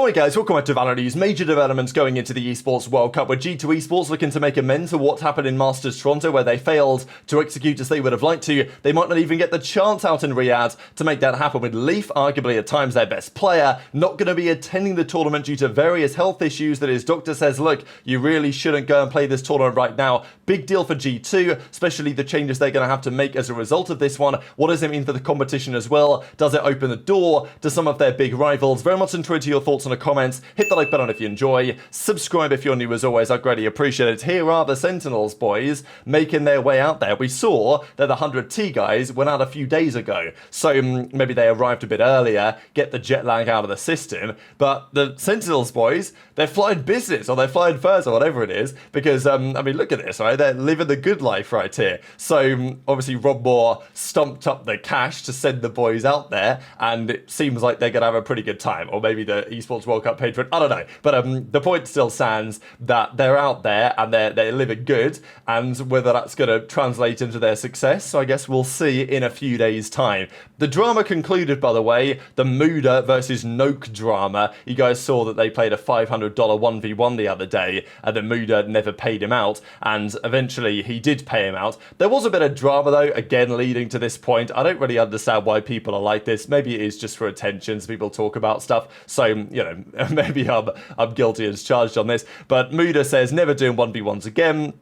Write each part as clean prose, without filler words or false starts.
Alright guys, welcome back to VALORANT News. Major developments going into the Esports World Cup, with G2 Esports looking to make amends for what happened in Masters Toronto, where they failed to execute as they would have liked to. They might not even get the chance out in Riyadh to make that happen, with Leaf, arguably at times their best player, not going to be attending the tournament due to various health issues that his doctor says, look, you really shouldn't go and play this tournament right now. Big deal for G2, especially the changes they're going to have to make as a result of this one. What does it mean for the competition as well? Does it open the door to some of their big rivals? Very much enjoyed your thoughts in the comments. Hit the like button if you enjoy. Subscribe if you're new as always. I greatly appreciate it. Here are the Sentinels, boys, making their way out there. We saw that the 100T guys went out a few days ago. So maybe they arrived a bit earlier, get the jet lag out of the system. But the Sentinels, boys, they're flying business or they're flying first or whatever it is. Because, I mean, look at this, right? They're living the good life right here. So obviously Rob Moore stumped up the cash to send the boys out there. And it seems like they're going to have a pretty good time. Or maybe the Esports World Cup paid for it. I don't know. But the point still stands that they're out there and they're living good. And whether that's going to translate into their success, so I guess we'll see in a few days' time. The drama concluded, by the way, the Mooda versus Noke drama. You guys saw that they played a $500 1v1 the other day, and the Mooda never paid him out, and eventually he did pay him out. There was a bit of drama, though, again, leading to this point. I don't really understand why people are like this. Maybe it is just for attention, so people talk about stuff. So, you know, maybe I'm guilty as charged on this. But Mooda says, never doing 1v1s again.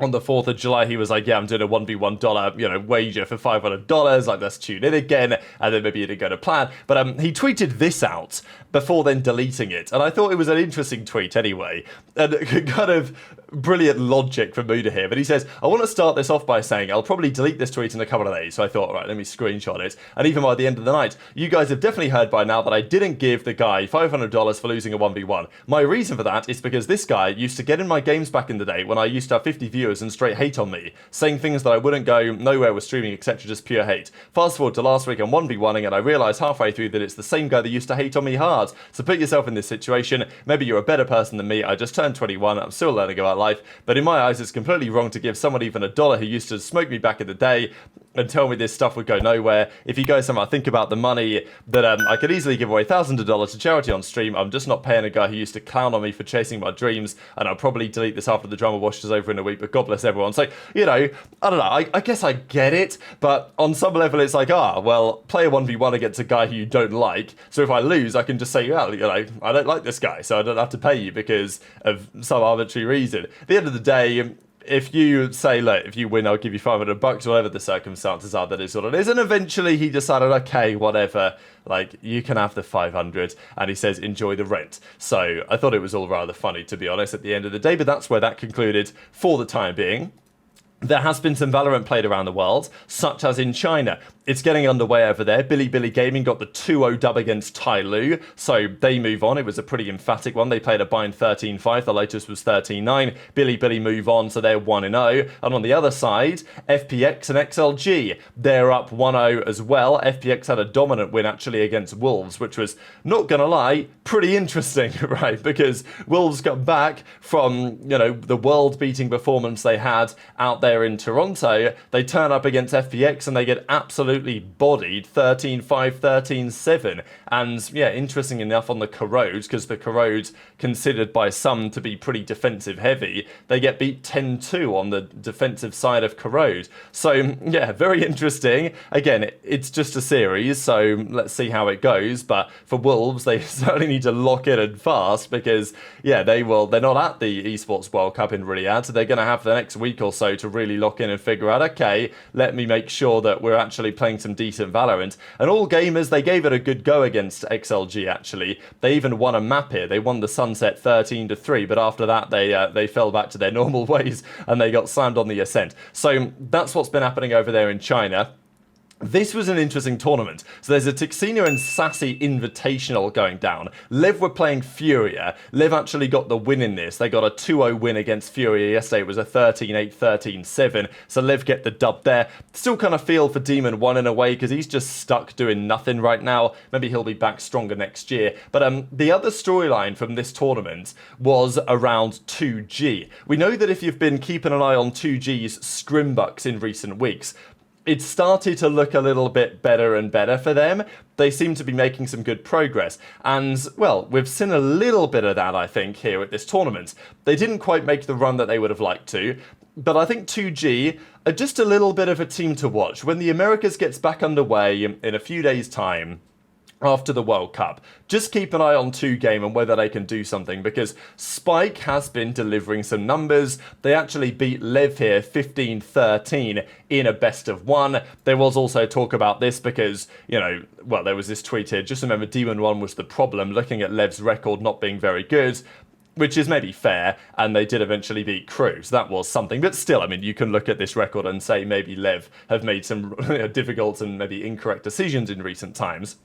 On the 4th of July, he was like, yeah, I'm doing a 1v1 wager for $500. Like, let's tune in again. And then maybe it didn't go to plan. But he tweeted this out before then deleting it. And I thought it was an interesting tweet anyway. And kind of brilliant logic from Mooda here. But he says, I want to start this off by saying I'll probably delete this tweet in a couple of days. So I thought, all right, let me screenshot it. And even by the end of the night, you guys have definitely heard by now that I didn't give the guy $500 for losing a 1v1. My reason for that is because this guy used to get in my games back in the day when I used to have 50 viewers and straight hate on me, saying things that I wouldn't go nowhere with streaming, etc., just pure hate. Fast forward to last week, I'm 1v1ing and I realised halfway through that it's the same guy that used to hate on me hard. So put yourself in this situation. Maybe you're a better person than me. I just turned 21. I'm still learning about life. But in my eyes, it's completely wrong to give someone even $1 who used to smoke me back in the day and tell me this stuff would go nowhere. If you guys somehow think about the money that I could easily give away thousands of dollars to charity on stream, I'm just not paying a guy who used to clown on me for chasing my dreams, and I'll probably delete this after the drama washes over in a week, but God bless everyone. So, you know, I don't know, I guess I get it, but on some level it's like, well, play a 1v1 against a guy who you don't like, so if I lose, I can just say, well, you know, I don't like this guy, so I don't have to pay you because of some arbitrary reason. At the end of the day, if you say, look, if you win, I'll give you $500, whatever the circumstances are, that is what it is. And eventually he decided, okay, whatever, like, you can have the 500. And he says, enjoy the rent. So I thought it was all rather funny, to be honest, at the end of the day. But that's where that concluded for the time being. There has been some VALORANT played around the world, such as in China. It's getting underway over there. Billy Gaming got the 2-0 dub against Tai Lu, so they move on. It was a pretty emphatic one. They played a bind 13-5. The latest was 13-9. Billy move on, so they're 1-0. And on the other side, FPX and XLG, they're up 1-0 as well. FPX had a dominant win, actually, against Wolves, which was, not gonna lie, pretty interesting, right? Because Wolves got back from, you know, the world-beating performance they had out there in Toronto. They turn up against FPX and they get absolutely bodied 13-5, 13-7. And yeah, interesting enough on the Corrode, because the Corrode considered by some to be pretty defensive heavy, they get beat 10-2 on the defensive side of Corrode. So yeah, very interesting. Again, it's just a series, so let's see how it goes. But for Wolves, they certainly need to lock in and fast, because yeah, they're not at the Esports World Cup in Riyadh, so they're going to have the next week or so to really lock in and figure out, okay, let me make sure that we're actually playing some decent VALORANT. And all gamers, they gave it a good go against XLG, actually. They even won a map here. They won the Sunset 13-3, but after that, they fell back to their normal ways and they got slammed on the Ascent. So that's what's been happening over there in China. This was an interesting tournament. So there's a Tixina and Sassy Invitational going down. Liv were playing Furia. Liv actually got the win in this. They got a 2-0 win against Furia yesterday. It was a 13-8, 13-7. So Liv get the dub there. Still kind of feel for Demon 1 in a way, because he's just stuck doing nothing right now. Maybe he'll be back stronger next year. But the other storyline from this tournament was around 2G. We know that if you've been keeping an eye on 2G's scrimbucks in recent weeks, it started to look a little bit better and better for them. They seem to be making some good progress. And, well, we've seen a little bit of that, I think, here at this tournament. They didn't quite make the run that they would have liked to, but I think 2G are just a little bit of a team to watch. When the Americas gets back underway in a few days' time, after the World Cup, just keep an eye on 2Game and whether they can do something, because Spike has been delivering some numbers. They actually beat Lev here 15-13 in a best of one. There was also talk about this because, you know, well, there was this tweet here. Just remember, Demon 1 was the problem, looking at Lev's record not being very good, which is maybe fair, and they did eventually beat Crew, so that was something. But still, I mean, you can look at this record and say maybe Lev have made some difficult and maybe incorrect decisions in recent times.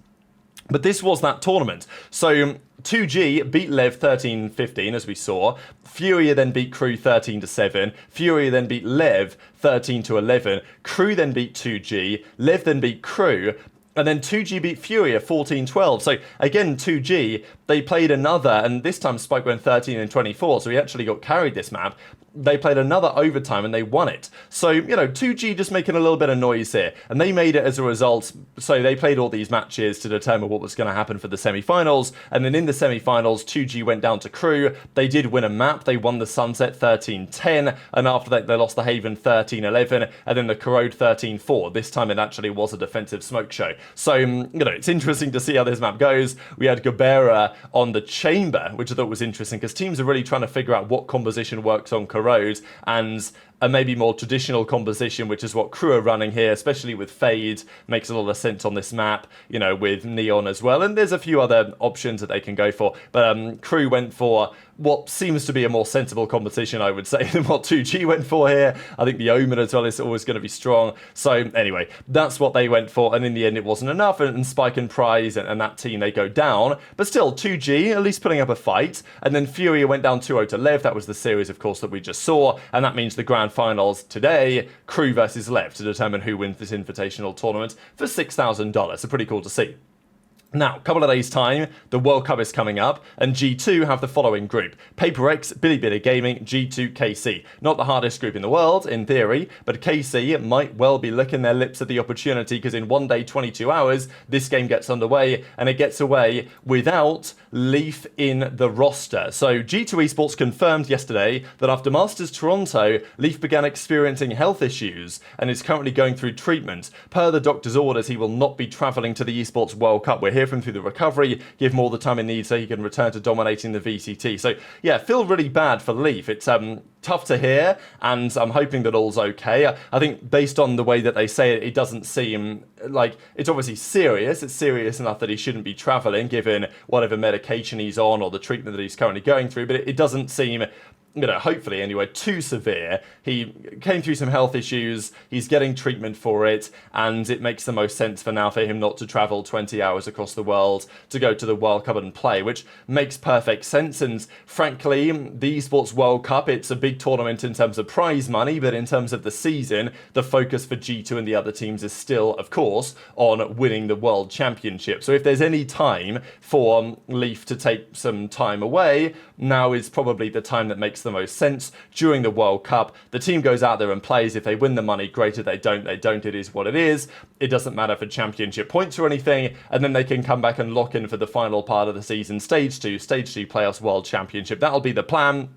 But this was that tournament. So 2G beat Lev 13-15, as we saw. Furia then beat Crew 13-7. Furia then beat Lev 13-11. Crew then beat 2G. Lev then beat Crew. And then 2G beat Furia 14-12. So again, 2G, they played another, and this time Spike went 13-24, so he actually got carried this map. They played another overtime and they won it. So, you know, 2G just making a little bit of noise here. And they made it as a result. So they played all these matches to determine what was going to happen for the semi-finals. And then in the semi-finals, 2G went down to Crew. They did win a map. They won the Sunset 13-10. And after that, they lost the Haven 13-11. And then the Corrode 13-4. This time it actually was a defensive smoke show. So, you know, it's interesting to see how this map goes. We had Gabera on the Chamber, which I thought was interesting because teams are really trying to figure out what composition works on Corrode and a maybe more traditional composition, which is what Crew are running here, especially with Fade. Makes a lot of sense on this map, you know, with Neon as well. And there's a few other options that they can go for. But Crew went for what seems to be a more sensible composition, I would say, than what 2G went for here. I think the Omen as well is always going to be strong. So anyway, that's what they went for. And in the end, it wasn't enough. And Spike and Prize and that team, they go down. But still, 2G at least putting up a fight. And then Furia went down 2-0 to Lev. That was the series, of course, that we just saw. And that means the grand finals today, Crew versus Lev, to determine who wins this invitational tournament for $6,000. So pretty cool to see. Now, a couple of days' time, the World Cup is coming up, and G2 have the following group. PaperX, Bilibili Gaming, G2, KC. Not the hardest group in the world, in theory, but KC might well be licking their lips at the opportunity, because in 1 day, 22 hours, this game gets underway, and it gets away without Leaf in the roster. So G2 Esports confirmed yesterday that after Masters Toronto, Leaf began experiencing health issues, and is currently going through treatment. Per the doctor's orders, he will not be travelling to the Esports World Cup. We're here from through the recovery, give him all the time he needs so he can return to dominating the VCT. So yeah, feel really bad for Leaf. It's tough to hear, and I'm hoping that all's okay. I think based on the way that they say it, it doesn't seem like it's obviously serious. It's serious enough that he shouldn't be travelling given whatever medication he's on or the treatment that he's currently going through, but it doesn't seem, you know, hopefully anyway, too severe. He came through some health issues, he's getting treatment for it, and it makes the most sense for now for him not to travel 20 hours across the world to go to the World Cup and play, which makes perfect sense. And frankly, the Esports World Cup, it's a big tournament in terms of prize money, but in terms of the season, the focus for G2 and the other teams is still, of course, on winning the World Championship. So if there's any time for Leaf to take some time away, now is probably the time that makes the most sense. During the World Cup, the team goes out there and plays. If they win the money, great. If they don't, they don't. It is what it is. It doesn't matter for championship points or anything, and then they can come back and lock in for the final part of the season, Stage 2 Playoffs World Championship. That'll be the plan.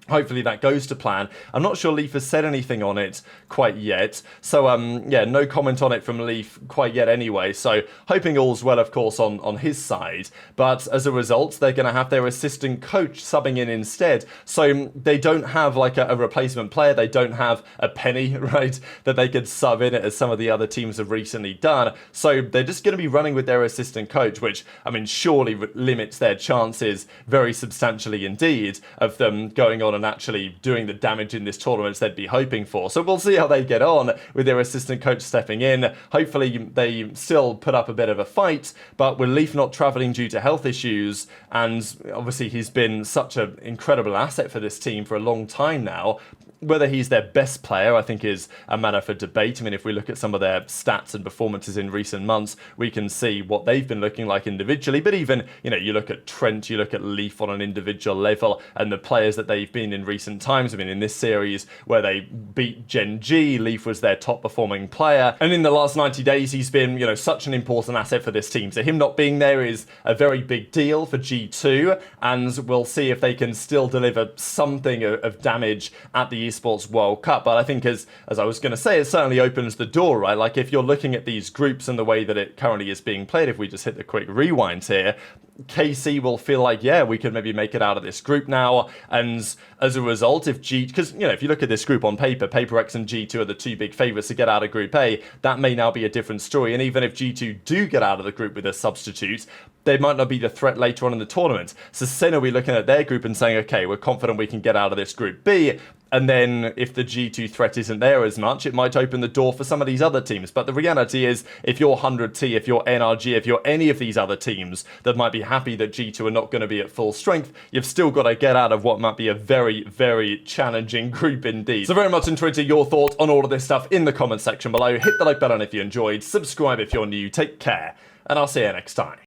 Hopefully that goes to plan. I'm not sure Leaf has said anything on it quite yet. So, yeah, no comment on it from Leaf quite yet anyway. So, hoping all's well, of course, on his side. But as a result, they're going to have their assistant coach subbing in instead. So, they don't have like a replacement player. They don't have a penny, right, that they could sub in as some of the other teams have recently done. So, they're just going to be running with their assistant coach, which, I mean, surely limits their chances very substantially indeed of them going on and actually doing the damage in this tournament they'd be hoping for. So we'll see how they get on with their assistant coach stepping in. Hopefully they still put up a bit of a fight, but with Leaf not travelling due to health issues, and obviously he's been such an incredible asset for this team for a long time now, Whether he's their best player, I think, is a matter for debate. I mean, if we look at some of their stats and performances in recent months, we can see what they've been looking like individually. But even, you look at Trent, you look at Leaf on an individual level, and the players that they've been in recent times. I mean, in this series where they beat Gen.G, Leaf was their top performing player. And in the last 90 days, he's been, such an important asset for this team. So him not being there is a very big deal for G2, and we'll see if they can still deliver something of damage at the Esports World Cup. But I think, as I was going to say, it certainly opens the door, right? Like, if you're looking at these groups and the way that it currently is being played, if we just hit the quick rewind here, KC will feel like, yeah, we could maybe make it out of this group now. And as a result, if because, if you look at this group on paper, PaperX and G2 are the two big favourites to get out of Group A. That may now be a different story. And even if G2 do get out of the group with a substitute, they might not be the threat later on in the tournament. So SEN are we looking at their group and saying, okay, we're confident we can get out of this Group B. And then if the G2 threat isn't there as much, it might open the door for some of these other teams. But the reality is, if you're 100T, if you're NRG, if you're any of these other teams that might be happy that G2 are not going to be at full strength, you've still got to get out of what might be a very, very challenging group indeed. So very much intrigued to your thoughts on all of this stuff in the comment section below. Hit the like button if you enjoyed, subscribe if you're new, take care, and I'll see you next time.